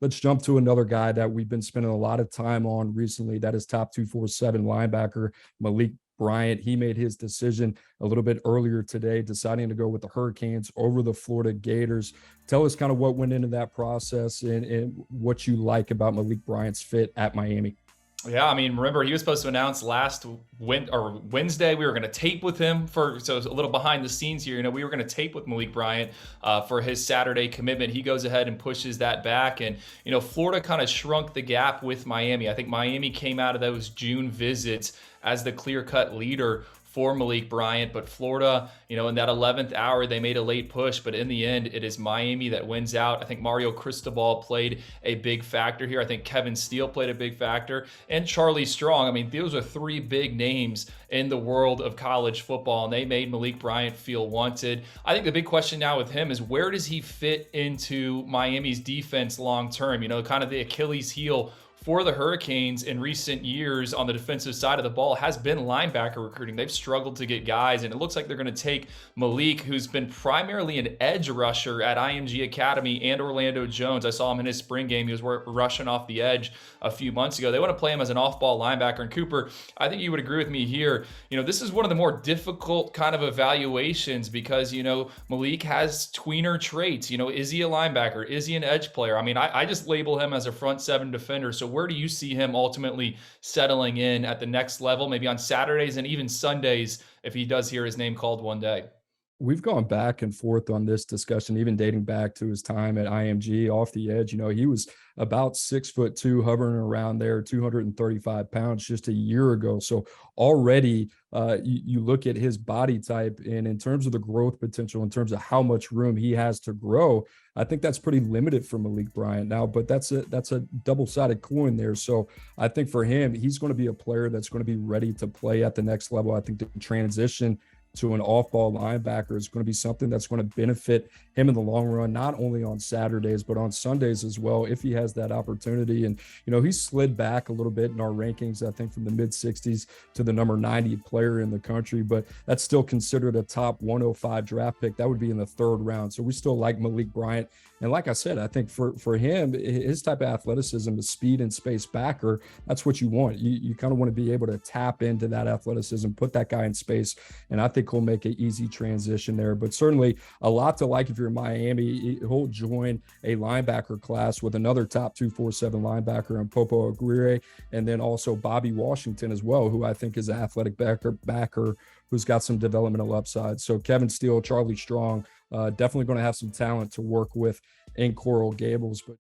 let's jump to another guy that we've been spending a lot of time on recently. That is top 247 linebacker Malik Bryant. He made his decision a little bit earlier today, deciding to go with the Hurricanes over the Florida Gators. Tell us kind of what went into that process and what you like about Malik Bryant's fit at Miami. Yeah, I mean, remember he was supposed to announce last Wednesday. We were going to tape with him so it's a little behind the scenes here. We were going to tape with Malik Bryant for his Saturday commitment. He goes ahead and pushes that back, and Florida kind of shrunk the gap with Miami. I think Miami came out of those June visits as the clear-cut leader for Malik Bryant, but Florida, in that 11th hour, they made a late push, but in the end, it is Miami that wins out. I think Mario Cristobal played a big factor here. I think Kevin Steele played a big factor, and Charlie Strong. I mean, those are three big names in the world of college football, and they made Malik Bryant feel wanted. I think the big question now with him is where does he fit into Miami's defense long term? Kind of the Achilles heel for the Hurricanes in recent years on the defensive side of the ball has been linebacker recruiting. They've struggled to get guys, and it looks like they're going to take Malik, who's been primarily an edge rusher at IMG Academy and Orlando Jones. I saw him in his spring game. He was rushing off the edge a few months ago. They want to play him as an off-ball linebacker. And Cooper, I think you would agree with me here. This is one of the more difficult kind of evaluations because, Malik has tweener traits. Is he a linebacker? Is he an edge player? I mean, I just label him as a front seven defender. So where do you see him ultimately settling in at the next level, maybe on Saturdays and even Sundays, if he does hear his name called one day? We've gone back and forth on this discussion, even dating back to his time at IMG off the edge. He was about 6'2", hovering around there, 235 pounds just a year ago. So already you look at his body type, and in terms of the growth potential, in terms of how much room he has to grow, I think that's pretty limited for Malik Bryant now, but that's a double-sided coin there. So I think for him, he's going to be a player that's going to be ready to play at the next level. I think the transition to an off-ball linebacker is going to be something that's going to benefit him in the long run, not only on Saturdays, but on Sundays as well, if he has that opportunity. And, he's slid back a little bit in our rankings, I think from the mid-60s to the number 90 player in the country, but that's still considered a top 105 draft pick. That would be in the third round. So we still like Malik Bryant. And like I said, I think for him, his type of athleticism, the speed and space backer, that's what you want. You kind of want to be able to tap into that athleticism, put that guy in space, and I think he'll make an easy transition there. But certainly a lot to like if you're in Miami. He'll join a linebacker class with another top 247 linebacker in Popo Aguirre, and then also Bobby Washington as well, who I think is an athletic backer who's got some developmental upside. So Kevin Steele, Charlie Strong, definitely going to have some talent to work with in Coral Gables. But